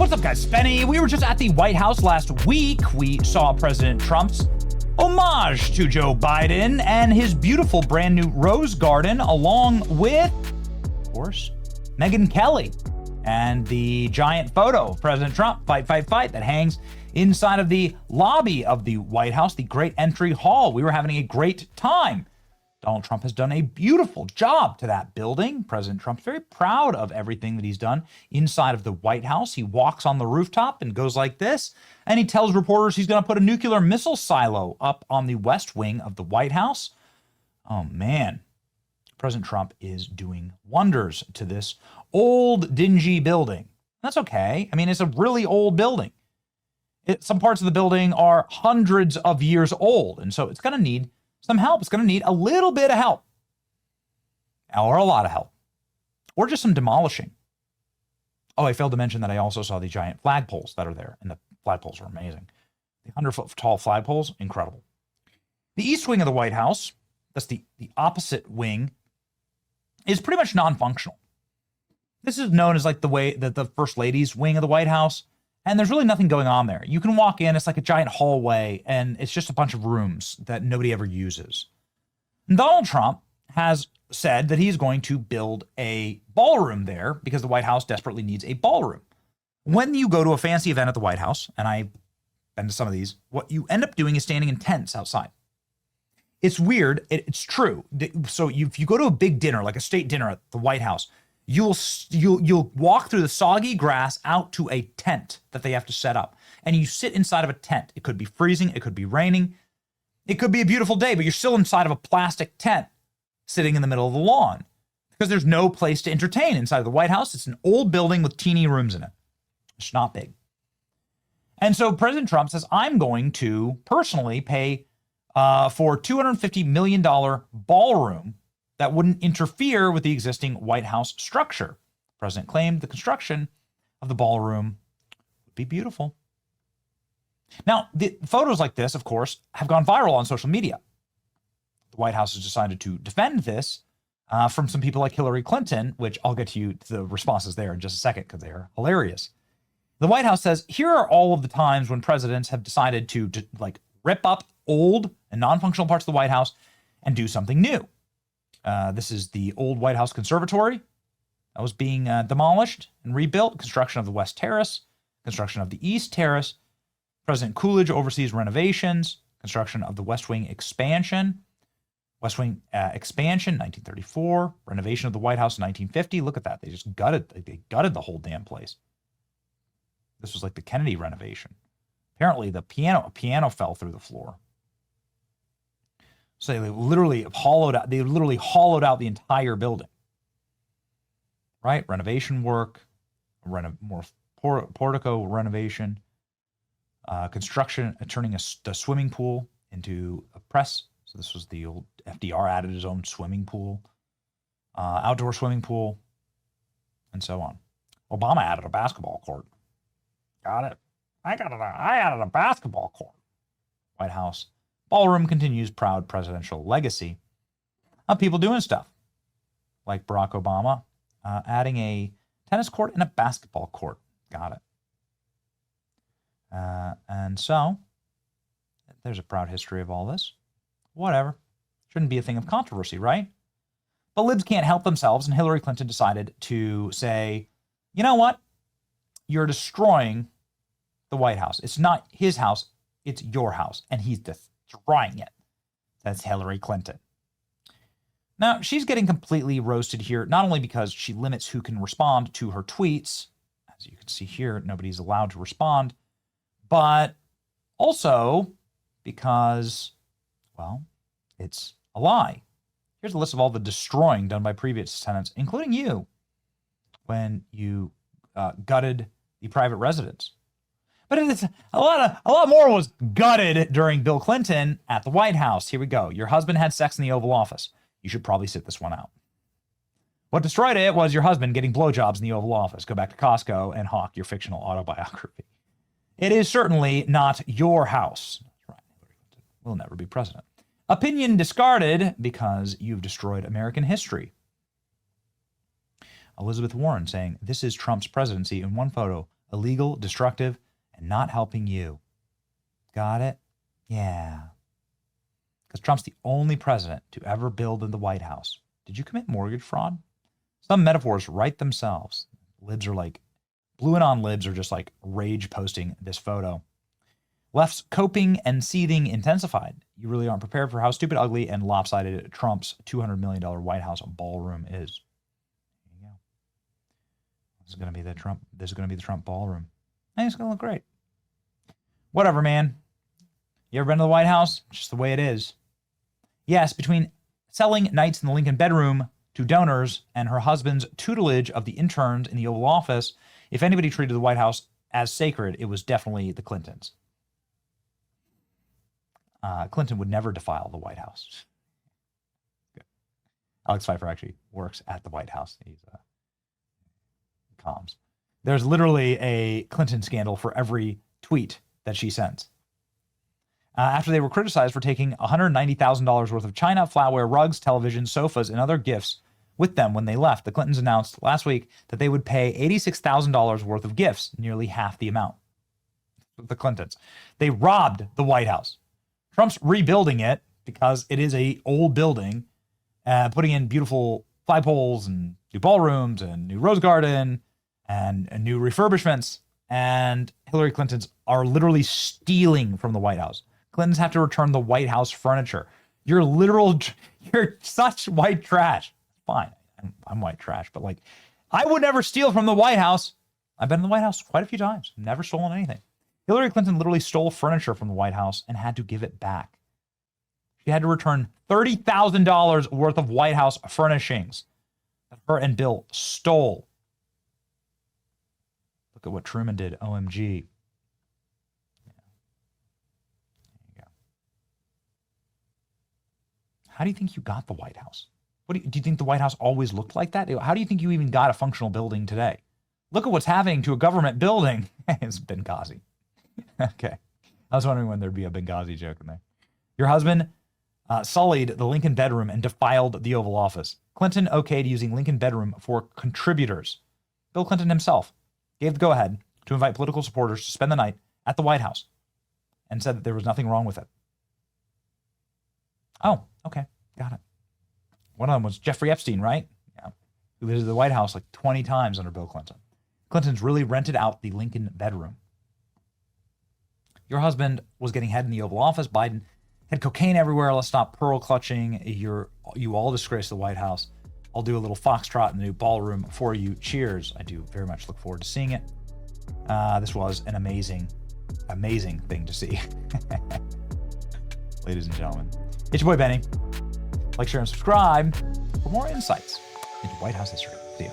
What's up, guys? Spenny. We were just at the White House last week. We saw President Trump's homage to Joe Biden and his beautiful brand new rose garden, along with, of course, Megyn Kelly and the giant photo of President Trump, fight, fight, fight, that hangs inside of the lobby of the White House, the great entry hall. We were having a great time. Donald Trump has done a beautiful job to that building. President Trump's very proud of everything that he's done inside of the White House. He walks on the rooftop and goes like this, and he tells reporters he's going to put a nuclear missile silo up on the west wing of the White House. Oh, man. President Trump is doing wonders to this old, dingy building. That's okay. I mean, it's a really old building. Some parts of the building are hundreds of years old, and so it's going to need some help. It's going to need a little bit of help, or a lot of help, or just some demolishing. Oh, I failed to mention that I also saw the giant flagpoles that are there, and the flagpoles are amazing. The 100-foot tall flagpoles, incredible. The east wing of the White House, that's the opposite wing, is pretty much non-functional. This is known as like the way that the First Lady's wing of the White House. And there's really nothing going on there. You can walk in, it's like a giant hallway, and it's just a bunch of rooms that nobody ever uses. And Donald Trump has said that he's going to build a ballroom there because the White House desperately needs a ballroom. When you go to a fancy event at the White House, and I've been to some of these, what you end up doing is standing in tents outside. It's weird. It's true. So if you go to a big dinner, like a state dinner at the White House, you'll walk through the soggy grass out to a tent that they have to set up. And you sit inside of a tent. It could be freezing. It could be raining. It could be a beautiful day, but you're still inside of a plastic tent sitting in the middle of the lawn because there's no place to entertain inside of the White House. It's an old building with teeny rooms in it. It's not big. And so President Trump says, I'm going to personally pay for $250 million ballroom that wouldn't interfere with the existing White House structure. The president claimed the construction of the ballroom would be beautiful. Now, the photos like this, of course, have gone viral on social media. The White House has decided to defend this from some people like Hillary Clinton, which I'll get to the responses there in just a second because they are hilarious. The White House says, here are all of the times when presidents have decided to like rip up old and non-functional parts of the White House and do something new. This is the old White House Conservatory that was being demolished and rebuilt, construction of the West Terrace, construction of the East Terrace. President Coolidge oversees renovations, construction of the West Wing expansion. West Wing expansion, 1934. Renovation of the White House, 1950. Look at that. They just they gutted the whole damn place. This was like the Kennedy renovation. Apparently, a piano fell through the floor. So they literally hollowed out the entire building. Right? Renovation work, more portico renovation, construction, turning the swimming pool into a press. So this was the old FDR added his own swimming pool, outdoor swimming pool, and so on. Obama added a basketball court. Got it. I added a basketball court. White House ballroom continues proud presidential legacy of people doing stuff like Barack Obama adding a tennis court and a basketball court. Got it. And so there's a proud history of all this. Whatever. Shouldn't be a thing of controversy, right? But libs can't help themselves, and Hillary Clinton decided to say, you know what? You're destroying the White House. It's not his house. It's your house, and he's destroying it. That's Hillary Clinton. Now, she's getting completely roasted here, not only because she limits who can respond to her tweets. As you can see here, nobody's allowed to respond, but also because, well, it's a lie. Here's a list of all the destroying done by previous tenants, including you, when you gutted the private residence. But it's a lot more was gutted during Bill Clinton at the White House. Here we go. Your husband had sex in the Oval Office. You should probably sit this one out. What destroyed it was your husband getting blowjobs in the Oval Office. Go back to Costco and hawk your fictional autobiography. It is certainly not your house. That's right. Will never be president. Opinion discarded because you've destroyed American history. Elizabeth Warren saying, this is Trump's presidency in one photo illegal, destructive, and not helping you. Got it? Yeah. Because Trump's the only president to ever build in the White House. Did you commit mortgage fraud? Some metaphors write themselves. Libs are like, Blue and on libs are just like rage posting this photo. Left's coping and seething intensified. You really aren't prepared for how stupid, ugly, and lopsided Trump's $200 million White House ballroom is. There you go. This is going to be the Trump ballroom. And it's going to look great. Whatever, man. You ever been to the White House? Just the way it is. Yes, between selling nights in the Lincoln bedroom to donors and her husband's tutelage of the interns in the Oval Office, if anybody treated the White House as sacred, it was definitely the Clintons. Clinton would never defile the White House. Good. Alex Pfeiffer actually works at the White House. He's comms. There's literally a Clinton scandal for every tweet that she sends. After they were criticized for taking $190,000 worth of china, flatware, rugs, televisions, sofas, and other gifts with them when they left, the Clintons announced last week that they would pay $86,000 worth of gifts, nearly half the amount. The Clintons. They robbed the White House. Trump's rebuilding it because it is an old building, putting in beautiful flagpoles and new ballrooms and new rose garden and new refurbishments. And Hillary Clinton's are literally stealing from the White House. Clintons have to return the White House furniture. You're such white trash. Fine, I'm white trash, but like, I would never steal from the White House. I've been in the White House quite a few times. Never stolen anything. Hillary Clinton literally stole furniture from the White House and had to give it back. She had to return $30,000 worth of White House furnishings that her and Bill stole. Look at what Truman did. OMG. Yeah. There you go. How do you think you got the White House? Do you think the White House always looked like that? How do you think you even got a functional building today? Look at what's happening to a government building. It's Benghazi. Okay. I was wondering when there'd be a Benghazi joke in there. Your husband sullied the Lincoln bedroom and defiled the Oval Office. Clinton okayed using Lincoln bedroom for contributors. Bill Clinton himself gave the go-ahead to invite political supporters to spend the night at the White House and said that there was nothing wrong with it. Oh, okay. Got it. One of them was Jeffrey Epstein, right? Yeah. Who visited the White House like 20 times under Bill Clinton. Clinton's really rented out the Lincoln bedroom. Your husband was getting head in the Oval Office. Biden had cocaine everywhere. Let's stop pearl clutching. You all disgrace the White House. I'll do a little foxtrot in the new ballroom for you. Cheers. I do very much look forward to seeing it. This was an amazing thing to see. Ladies and gentlemen, it's your boy Benny. Like, share, and subscribe for more insights into White House history. See ya.